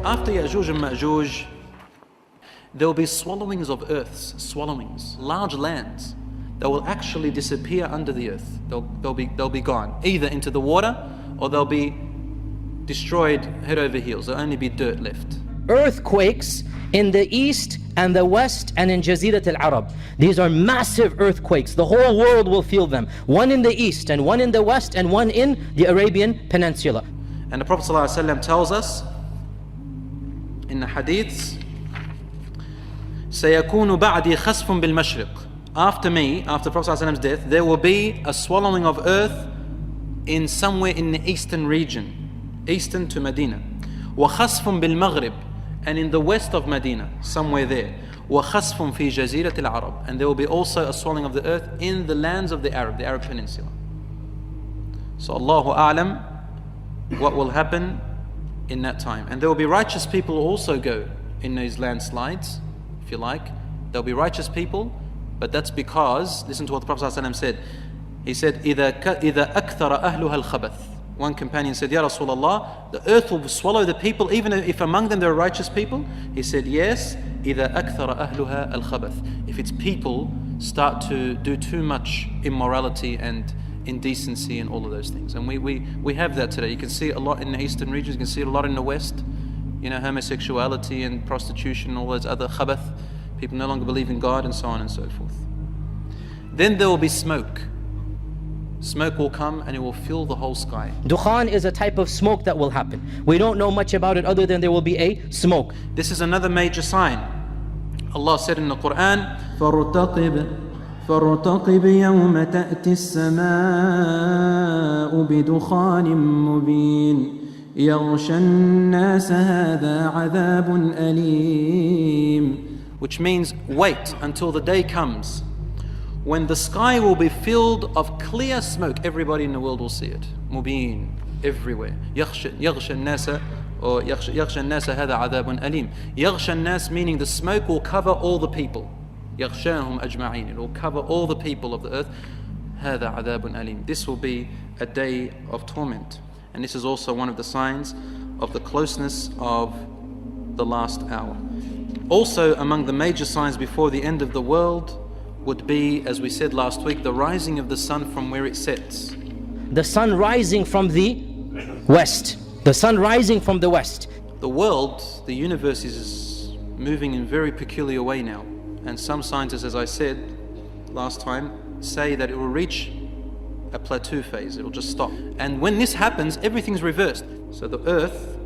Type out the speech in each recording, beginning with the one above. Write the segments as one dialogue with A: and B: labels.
A: After Ya'juj and Ma'juj, there will be swallowings of earths, swallowings, large lands that will actually disappear under the earth. They'll be gone, either into the water or they'll be destroyed head over heels. There'll only be dirt left.
B: Earthquakes in the east and the west and in Jazirat al-Arab. These are massive earthquakes. The whole world will feel them. One in the east and one in the west and one in the Arabian Peninsula.
A: And the Prophet ﷺ tells us in the hadiths, سَيَكُونُ بَعْدِي خَسْفٌ بِالْمَشْرِقِ. After me, after the Prophet ﷺ's death, there will be a swallowing of earth in somewhere in the eastern region, eastern to Medina. وَخَسْفٌ بِالْمَغْرِبِ. And in the west of Medina, somewhere there. وَخَسْفٌ فِي جَزِيرَةِ الْعَرَبِ. And there will be also a swallowing of the earth in the lands of the Arab Peninsula. So Allahu A'lam, what will happen in that time. And there will be righteous people who also go in these landslides, if you like. There will be righteous people, but that's because, listen to what the Prophet ﷺ said. He said, إِذَا أَكْثَرَ أَهْلُهَا الْخَبَثِ. One companion said, Ya Rasulullah, the earth will swallow the people even if among them there are righteous people? He said, yes, إِذَا أَكْثَرَ أَهْلُهَا الْخَبَثِ. If its people start to do too much immorality and indecency and all of those things. And we have that today. You can see it a lot in the eastern regions, you can see it a lot in the west. You know, homosexuality and prostitution and all those other khabath. People no longer believe in God and so on and so forth. Then there will be smoke. Smoke will come and it will fill the whole sky.
B: Dukhan is a type of smoke that will happen. We don't know much about it other than there will be a smoke.
A: This is another major sign. Allah said in the Quran,
C: فارتقب يوم تأتي السماء بدخان مبين يغشى الناس هذا عذاب أليم.
A: Which means wait until the day comes when the sky will be filled of clear smoke. Everybody in the world will see it. Mubin, everywhere. يغشى الناس or يغشى الناس هذا عذاب أليم. يغشى الناس meaning the smoke will cover all the people. يغشاهم أجمعين. It will cover all the people of the earth. هذا عذاب أليم. This will be a day of torment. And this is also one of the signs of the closeness of the last hour. Also among the major signs before the end of the world would be, as we said last week, the rising of the sun from where it sets.
B: The sun rising from the west. The sun rising from the west.
A: The world, the universe is moving in a very peculiar way now. And some scientists, as I said last time, say that it will reach a plateau phase. It will just stop. And when this happens, everything's reversed. So the earth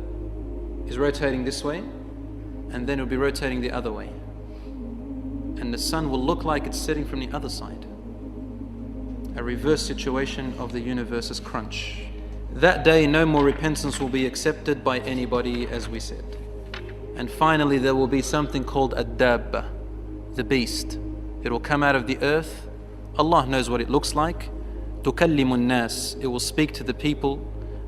A: is rotating this way, and then it will be rotating the other way. And the sun will look like it's setting from the other side. A reverse situation of the universe's crunch. That day, no more repentance will be accepted by anybody, as we said. And finally, there will be something called ad-dabba, the beast. It will come out of the earth. Allah knows what it looks like. تُكَلِّمُ النَّاسِ. It will speak to the people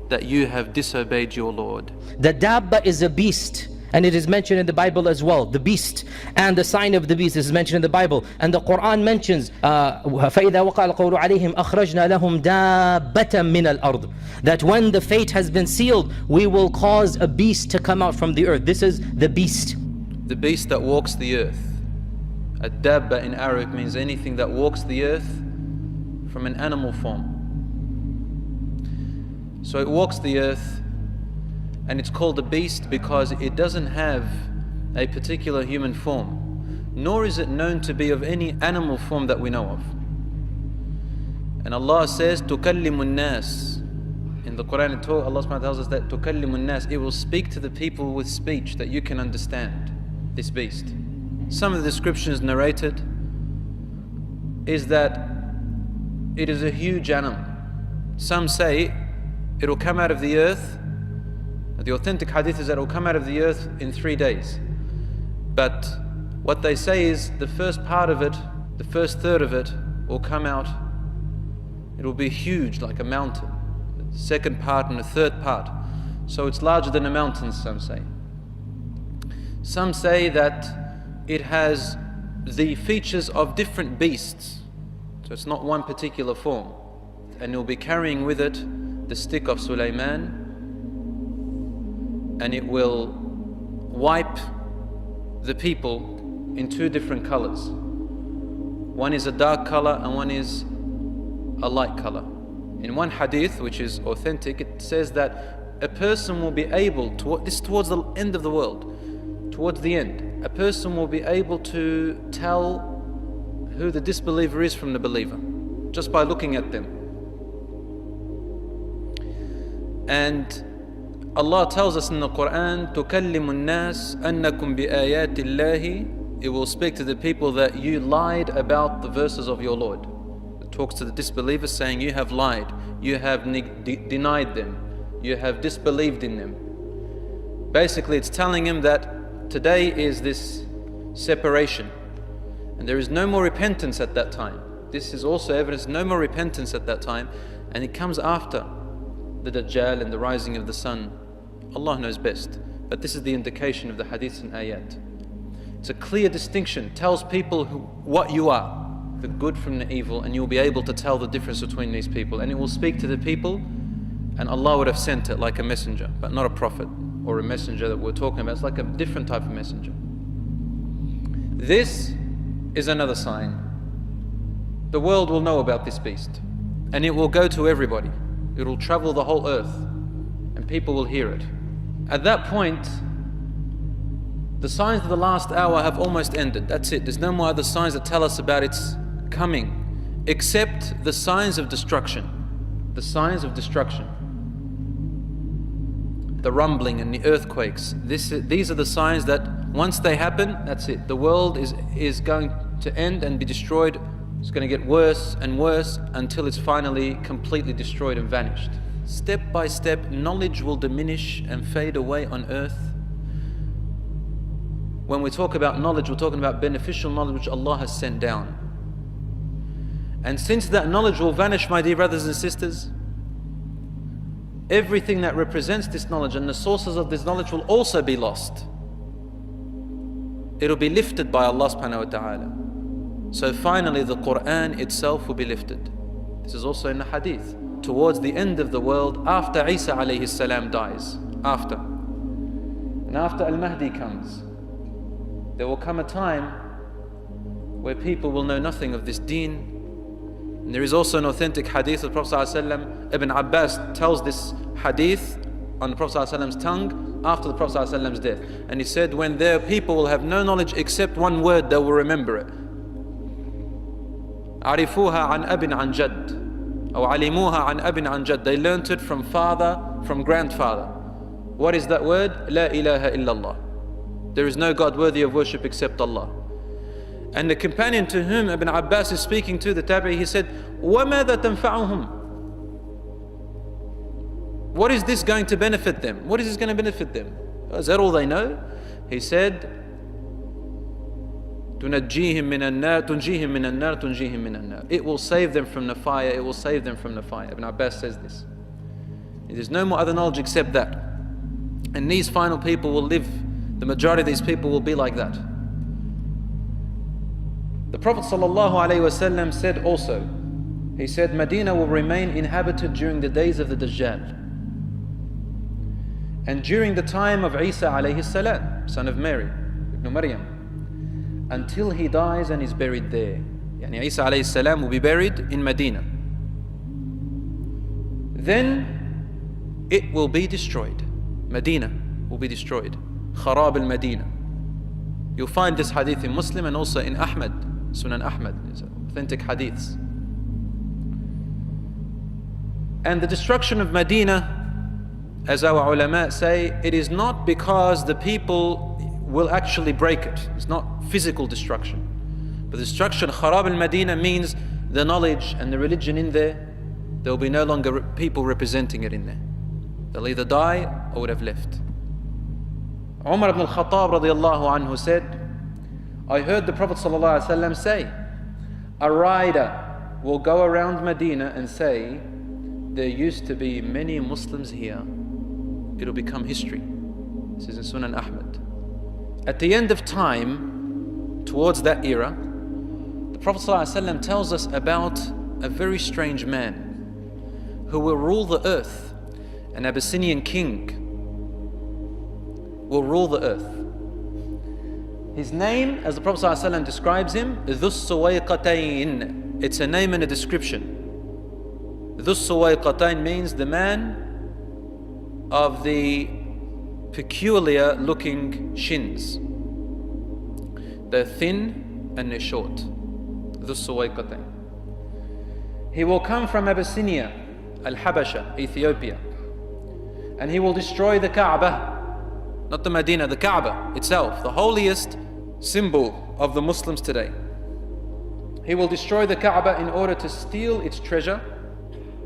A: that you have disobeyed your Lord.
B: The dabba is a beast. And it is mentioned in the Bible as well, the beast. And the sign of the beast is mentioned in the Bible. And the Quran mentions, فَإِذَا وَقَعَ الْقَوْلُ عَلَيْهِمْ أَخْرَجْنَا لَهُمْ دَابَّةً مِّنَ الْأَرْضِ. That when the fate has been sealed, we will cause a beast to come out from the earth. This is the beast.
A: The beast that walks the earth. Ad-dabba in Arabic means anything that walks the earth from an animal form. So it walks the earth, and it's called a beast because it doesn't have a particular human form, nor is it known to be of any animal form that we know of. And Allah says, تُكَلِّمُ النَّاسِ. In the Quran, Allah subhanahu wa ta'ala tells us that تُكَلِّمُ النَّاسِ. It will speak to the people with speech that you can understand, this beast. Some of the descriptions narrated is that it is a huge animal. Some say it will come out of the earth. The authentic hadith is that it will come out of the earth in 3 days. But what they say is the first part of it, the first third of it will come out. It will be huge, like a mountain. The second part and the third part. So it's larger than a mountain, some say. Some say that it has the features of different beasts. So it's not one particular form. And you'll be carrying with it the stick of Sulaiman, and it will wipe the people in two different colors. One is a dark color and one is a light color. In one hadith, which is authentic, it says that a person will be able to, this is towards the end of the world, towards the end, a person will be able to tell who the disbeliever is from the believer, just by looking at them. And Allah tells us in the Quran, تُكَلِّمُ النَّاسِ أَنَّكُمْ بِآيَاتِ اللَّهِ. It will speak to the people that you lied about the verses of your Lord. It talks to the disbelievers saying, you have lied, you have denied them, you have disbelieved in them. Basically, it's telling him that today is this separation, and there is no more repentance at that time. This is also evidence, no more repentance at that time, and it comes after the Dajjal and the rising of the sun. Allah knows best, but this is the indication of the hadiths and ayat. It's a clear distinction, tells people what you are, the good from the evil, and you'll be able to tell the difference between these people. And it will speak to the people, and Allah would have sent it like a messenger, but not a prophet or a messenger that we're talking about. It's like a different type of messenger. This is another sign. The world will know about this beast, and it will go to everybody. It will travel the whole earth, and people will hear it. At that point, the signs of the last hour have almost ended. That's it. There's no more other signs that tell us about its coming, except the signs of destruction. The signs of destruction. The rumbling and the earthquakes. These are the signs that once they happen, that's it. The world is going to end and be destroyed. It's going to get worse and worse until it's finally completely destroyed and vanished. Step by step, knowledge will diminish and fade away on earth. When we talk about knowledge, we're talking about beneficial knowledge which Allah has sent down. And since that knowledge will vanish, my dear brothers and sisters, everything that represents this knowledge and the sources of this knowledge will also be lost. It'll be lifted by Allah subhanahu wa ta'ala. So finally the Quran itself will be lifted. This is also in the hadith. Towards the end of the world, after Isa alayhi salam dies, after. And after Al-Mahdi comes, there will come a time where people will know nothing of this deen. And there is also an authentic hadith of the Prophet ﷺ. Ibn Abbas tells this hadith on the Prophet ﷺ's tongue after the Prophet ﷺ's death. And he said, when their people will have no knowledge except one word, they will remember it. عرفوها عن أب عن جد أو علموها عن أب عن جد. They learnt it from father, from grandfather. What is that word? لا إله إلا الله. There is no God worthy of worship except Allah. And the companion to whom Ibn Abbas is speaking to, the Tabi'i, he said, وَمَاذَا تَنْفَعُهُمْ? What is this going to benefit them? What is this going to benefit them? Is that all they know? He said, تُنَجِّيهِمْ مِنَ النَّارِ تُنْجِيهِمْ مِنَ النَّارِ تُنْجِيهِمْ مِنَ النَّارِ. It will save them from the fire, it will save them from the fire. Ibn Abbas says this. There's no more other knowledge except that. And these final people will live, the majority of these people will be like that. The Prophet ﷺ said also, he said, Medina will remain inhabited during the days of the Dajjal. And during the time of Isa alayhi salam, son of Mary, Ibn Maryam, until he dies and is buried there. Yani Isa alayhi salam will be buried in Medina. Then it will be destroyed. Medina will be destroyed. Kharab al-Medina. You'll find this hadith in Muslim and also in Ahmad, Sunan Ahmad, authentic hadiths. And the destruction of Medina, as our ulama say, it is not because the people will actually break it. It's not physical destruction. But the destruction, Kharab al-Medina, means the knowledge and the religion in there, there will be no longer people representing it in there. They'll either die or would have left. Umar ibn al-Khattab radiallahu anhu said, I heard the Prophet ﷺ say, a rider will go around Medina and say, there used to be many Muslims here. It'll become history. This is in Sunan Ahmad. At the end of time, towards that era, the Prophet ﷺ tells us about a very strange man who will rule the earth. An Abyssinian king will rule the earth. His name, as the Prophet ﷺ describes him, Dhu Suwayqatayn. It's a name and a description. Dhu Suwayqatayn means the man of the peculiar looking shins. They're thin and they're short. Dhu Suwayqatayn. He will come from Abyssinia, Al-Habasha, Ethiopia. And he will destroy the Kaaba. Not the Medina, the Kaaba itself, the holiest symbol of the Muslims today. He will destroy the Kaaba in order to steal its treasure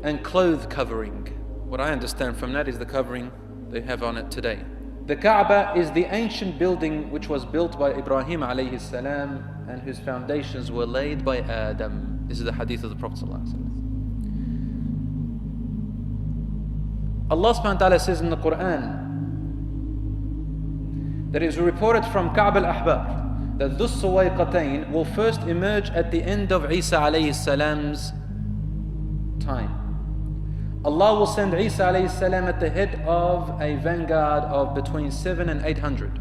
A: and cloth covering. What I understand from that is the covering they have on it today. The Kaaba is the ancient building which was built by Ibrahim alayhi salam and whose foundations were laid by Adam. This is the hadith of the Prophet ﷺ. Allah subhanahu wa ta'ala says in the Quran that it is reported from Ka'b al-Ahbar that Dhu Suwayqatayn will first emerge at the end of Isa alayhi salam's time. Allah will send Isa alayhi salam at the head of a vanguard of between 700 and 800.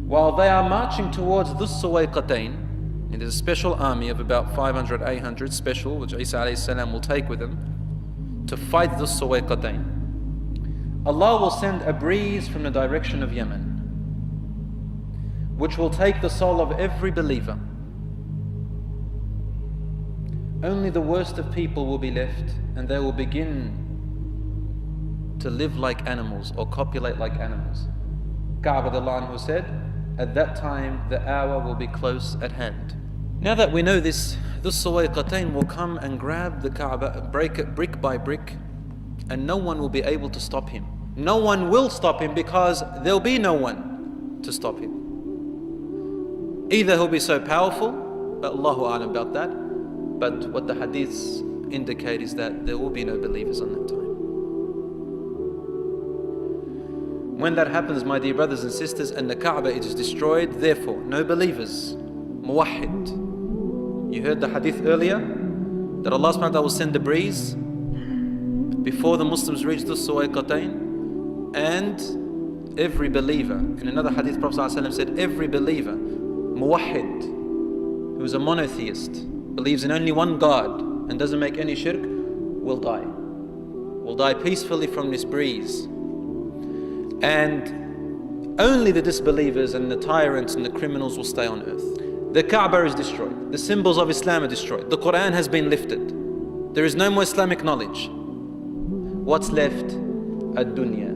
A: While they are marching towards Dhu Suwayqatayn, it is a special army of about 500, 800 special, which Isa alayhi salam will take with him to fight Dhu Suwayqatayn. Allah will send a breeze from the direction of Yemen, which will take the soul of every believer. Only the worst of people will be left, and they will begin to live like animals or copulate like animals. Ka'b radiallahu anhu said, at that time the hour will be close at hand. Now that we know this, Dhu Suwayqatayn will come and grab the Kaaba, break it brick by brick, and no one will be able to stop him. No one will stop him because there'll be no one to stop him. Either he'll be so powerful, but Allahu A'lam about that, but what the hadiths indicate is that there will be no believers on that time. When that happens, my dear brothers and sisters, and the Kaaba is destroyed, therefore no believers, muwahhid. You heard the hadith earlier that Allah subhanahu wa ta'ala will send a breeze before the Muslims reach Dhu Suwayqatayn, and every believer, in another hadith Prophet ﷺ said, every believer, muwahhid, who is a monotheist, believes in only one God and doesn't make any shirk, will die peacefully from this breeze. And only the disbelievers and the tyrants and the criminals will stay on earth. The Kaaba is destroyed. The symbols of Islam are destroyed. The Quran has been lifted. There is no more Islamic knowledge. What's left? Ad-dunya,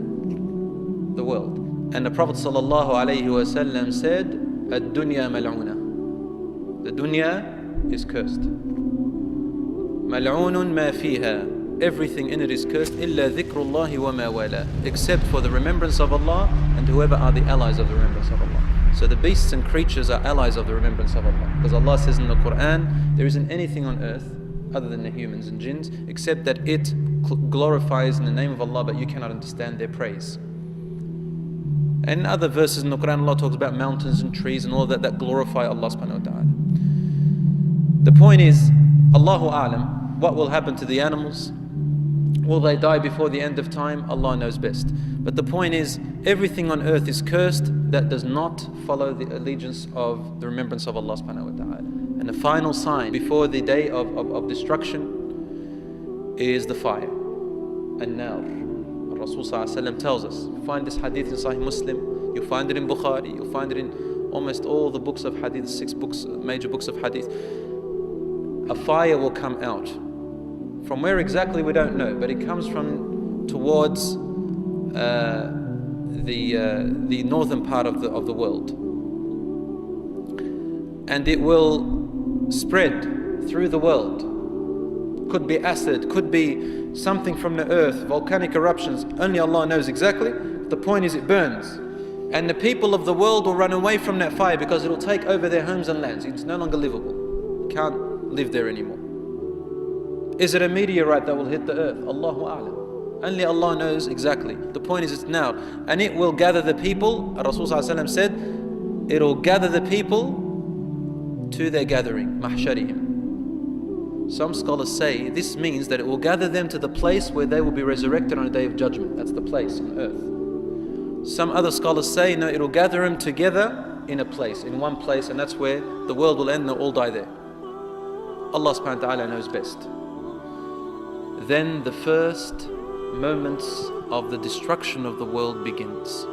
A: the world. And the Prophet ﷺ said, Ad-dunya mal'una. The dunya is cursed. Mal'unun ma fiha. Everything in it is cursed, illa dhikrullahi wa ma wala, except for the remembrance of Allah and whoever are the allies of the remembrance of Allah. So the beasts and creatures are allies of the remembrance of Allah. Because Allah says in the Quran, there isn't anything on earth other than the humans and jinns, except that it glorifies in the name of Allah, but you cannot understand their praise. And in other verses in the Quran, Allah talks about mountains and trees and all that glorify Allah subhanahu wa ta'ala. The point is, Allahu A'lam, what will happen to the animals? Will they die before the end of time? Allah knows best. But the point is, everything on earth is cursed that does not follow the allegiance of the remembrance of Allah subhanahu wa ta'ala. And the final sign before the day of destruction is the fire. An-nar. Rasul sallallahu alayhi wa sallam tells us. You find this hadith in Sahih Muslim, you find it in Bukhari, you find it in almost all the books of hadith, 6 books, major books of hadith. A fire will come out. From where exactly we don't know, but it comes from towards the northern part of the world, and it will spread through the world. Could be acid, could be something from the earth, volcanic eruptions. Only Allah knows exactly. The point is, it burns, and the people of the world will run away from that fire because it will take over their homes and lands. It's no longer livable. Can't live there anymore. Is it a meteorite that will hit the earth? Allahu A'lam. Only Allah knows exactly. The point is, it's now. And it will gather the people. Rasul ﷺ said, it will gather the people to their gathering, mahsharihim. Some scholars say this means that it will gather them to the place where they will be resurrected on a day of judgment. That's the place on earth. Some other scholars say, no, it will gather them together in a place, in one place, and that's where the world will end and they'll all die there. Allah subhanahu wa ta'ala knows best. Then the first moments of the destruction of the world begins.